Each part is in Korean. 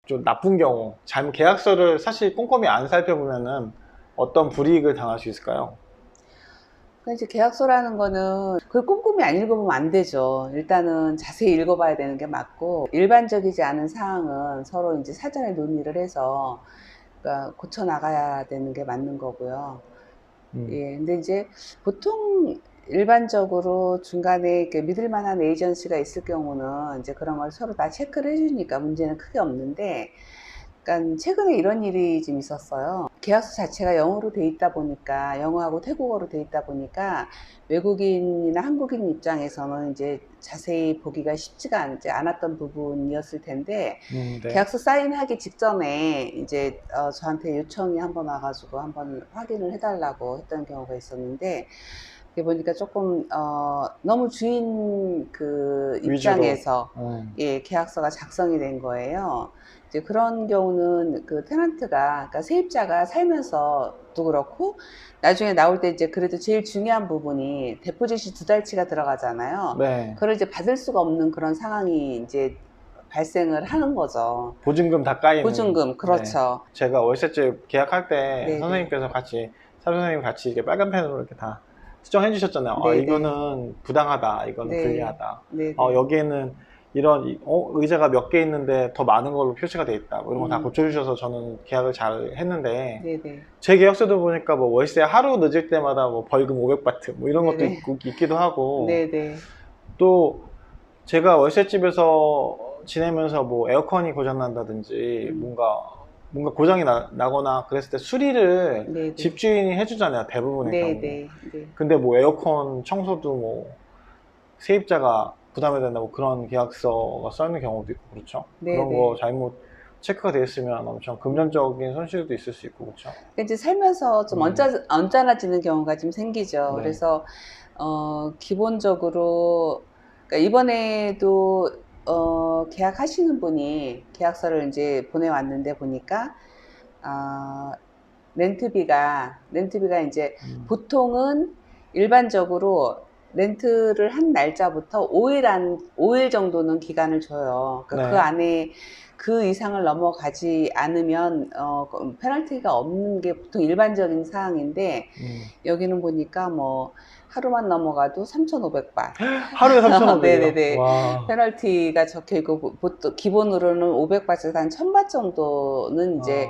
좀 나쁜 경우, 잘못 계약서를 사실 꼼꼼히 안 살펴보면은 어떤 불이익을 당할 수 있을까요? 그러니까 이제 계약서라는 거는 그걸 꼼꼼히 안 읽어보면 안 되죠. 일단은 자세히 읽어봐야 되는 게 맞고, 일반적이지 않은 사항은 서로 이제 사전에 논의를 해서 그러니까 고쳐 나가야 되는 게 맞는 거고요. 음. 예, 근데 이제 보통 일반적으로 중간에 이렇게 믿을 만한 에이전시가 있을 경우는 이제 그런 걸 서로 다 체크를 해주니까 문제는 크게 없는데, 그러니까 최근에 이런 일이 좀 있었어요. 계약서 자체가 영어로 돼 있다 보니까, 영어하고 태국어로 돼 있다 보니까 외국인이나 한국인 입장에서는 이제 자세히 보기가 쉽지가 않았던 부분이었을 텐데, 네. 계약서 사인하기 직전에 이제 저한테 요청이 한번 와가지고 한번 확인을 해달라고 했던 경우가 있었는데, 그게 보니까 조금 너무 주인 그 위주로. 입장에서 예, 계약서가 작성이 된 거예요. 이제 그런 경우는 그 테넌트가, 그러니까 세입자가 살면서도 그렇고 나중에 나올 때 이제 그래도 제일 중요한 부분이 데포짓이 2달치가 들어가잖아요. 네. 그걸 이제 받을 수가 없는 그런 상황이 이제 발생을 하는 거죠. 보증금 다 까이는. 보증금, 네. 그렇죠. 제가 월세집 계약할 때 네네. 선생님께서 같이, 사무선생님 같이 이렇게 빨간 펜으로 이렇게 다 수정해 주셨잖아요. 네네. 이거는 부당하다. 이거는 네. 불리하다. 네네. 여기에는 이런, 의자가 몇 개 있는데 더 많은 걸로 표시가 돼 있다. 뭐 이런 거 다 음. 고쳐주셔서 저는 계약을 잘 했는데, 네네. 제 계약서도 보니까 뭐 월세 하루 늦을 때마다 뭐 벌금 500바트 뭐 이런 것도 네네. 있기도 하고, 네네. 또 제가 월세집에서 지내면서 뭐 에어컨이 고장난다든지 음. 뭔가 고장이 나거나 그랬을 때 수리를 네네. 집주인이 해주잖아요, 대부분의 경우. 네네. 네. 근데 뭐 에어컨 청소도 뭐 세입자가 부담해야 된다고 그런 계약서가 써 있는 경우도 있고, 그렇죠. 그런 거 네네. 잘못 체크가 되어 있으면 엄청 음. 금전적인 손실도 있을 수 있고, 그렇죠. 그러니까 이제 살면서 좀 언짢아지는 경우가 좀 생기죠. 네. 그래서 기본적으로, 그러니까 이번에도 계약하시는 분이 계약서를 이제 보내왔는데 보니까 아, 렌트비가 이제 음. 보통은 일반적으로 렌트를 한 날짜부터 5일 정도는 기간을 줘요. 그러니까 그 네. 안에 그 이상을 넘어가지 않으면 페널티가 없는 게 보통 일반적인 사항인데, 음. 여기는 보니까 뭐 하루만 넘어가도 3,500바트. 하루에 3,500이요? 네네네. 와. 페널티가 적혀 있고, 보통 기본으로는 500바트에서 한 1,000바트 정도는 이제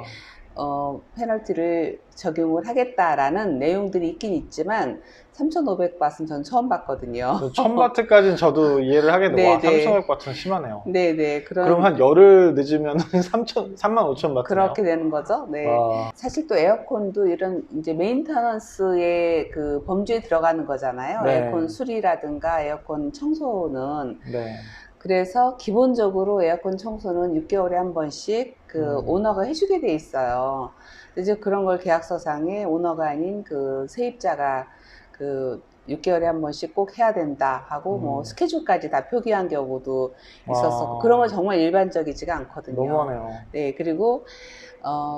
아, 페널티를 적용을 하겠다라는 내용들이 있긴 있지만 3,500바트는 전 처음 봤거든요. 1000바트까지는 저도 이해를 하겠는데, 와, 네네. 3,500바트는 심하네요. 네네. 그럼 그런, 한 열흘 늦으면 35,000바트네요. 그렇게 되는 거죠. 네. 와. 사실 또 에어컨도 이런 이제 메인터넌스의 그 범주에 들어가는 거잖아요. 에어컨 네. 수리라든가 에어컨 청소는. 네. 그래서 기본적으로 에어컨 청소는 6개월에 한 번씩 그 음. 오너가 해주게 돼 있어요. 이제 그런 걸 계약서상에 오너가 아닌 그 세입자가 그 6개월에 한 번씩 꼭 해야 된다 하고 뭐 음. 스케줄까지 다 표기한 경우도 있었었고, 그런 건 와. 정말 일반적이지가 않거든요. 너무하네요. 네, 그리고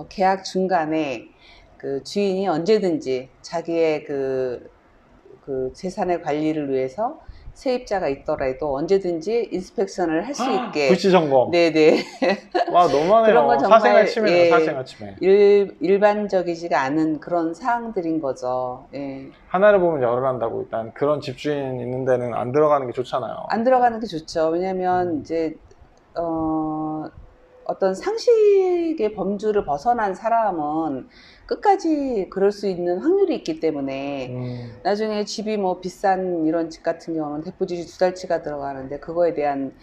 계약 중간에 그 주인이 언제든지 자기의 그 재산의 관리를 위해서 세입자가 있더라도 언제든지 인스펙션을 할 수 있게. 불시 점검. 네네. 와, 그런 건 너무하네요. 사생활 정말 침해네요, 예, 사생활 침해. 일반적이지가 않은 그런 사항들인 거죠. 예. 하나를 보면 열을 한다고, 일단 그런 집주인 있는 데는 안 들어가는 게 좋잖아요, 안 일단. 들어가는 게 좋죠. 왜냐면 음. 이제 어, 어떤 상식의 범주를 벗어난 사람은 끝까지 그럴 수 있는 확률이 있기 때문에, 음. 나중에 집이 뭐 비싼 이런 집 같은 경우는 대포집이 2달치가 들어가는데 그거에 대한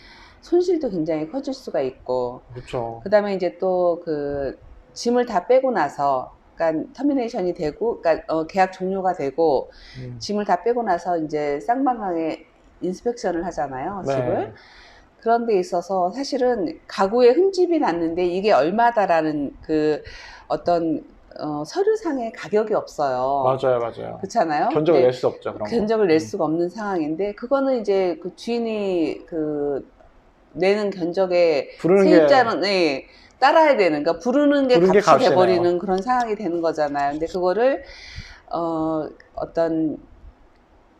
손실도 굉장히 커질 수가 있고, 그렇죠. 그 다음에 이제 또 그 짐을 다 빼고 나서, 그러니까 터미네이션이 되고, 그러니까 계약 종료가 되고 음. 짐을 다 빼고 나서 이제 쌍방향에 인스펙션을 하잖아요, 집을. 네. 그런 데 있어서 사실은 가구에 흠집이 났는데 이게 얼마다라는 그 어떤 서류상의 가격이 없어요. 맞아요, 맞아요. 그렇잖아요. 견적을 낼 근데 수 없죠, 그런 거. 견적을 낼 수가 없는 상황인데, 그거는 이제 그 주인이 그 내는 견적에 부르는 게, 세입자는 네, 따라야 되는, 그러니까 부르는 게 부른 게 값이 값이네요. 돼버리는 그런 상황이 되는 거잖아요. 근데 그거를 어떤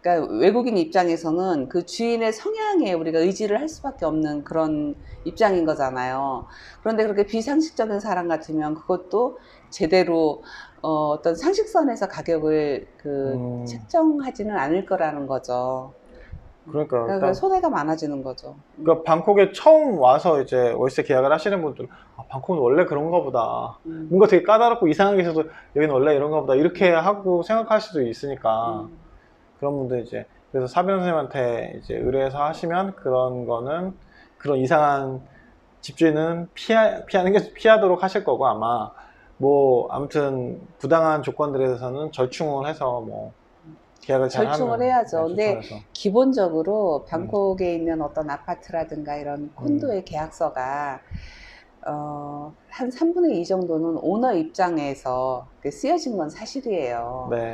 그러니까 외국인 입장에서는 그 주인의 성향에 우리가 의지를 할 수밖에 없는 그런 입장인 거잖아요. 그런데 그렇게 비상식적인 사람 같으면 그것도 제대로 어떤 상식선에서 가격을 책정하지는 않을 거라는 거죠. 그러니까 그러니까 일단 손해가 많아지는 거죠. 그러니까 방콕에 처음 와서 이제 월세 계약을 하시는 분들, 아, 방콕은 원래 그런가 보다. 뭔가 되게 까다롭고 이상한 게 있어도 여기는 원래 이런가 보다. 이렇게 하고 생각할 수도 있으니까. 그런 분들 이제, 그래서 사변 선생님한테 이제 의뢰해서 하시면 그런 거는, 그런 이상한 집주인은 피하도록 하실 거고, 아마. 뭐, 아무튼, 부당한 조건들에 대해서는 절충을 해서 뭐, 계약을 잘 절충을 하면. 해야죠. 네, 근데 절충해서. 기본적으로 방콕에 있는 어떤 아파트라든가 이런 콘도의 계약서가 한 3분의 2 정도는 오너 입장에서 쓰여진 건 사실이에요. 네.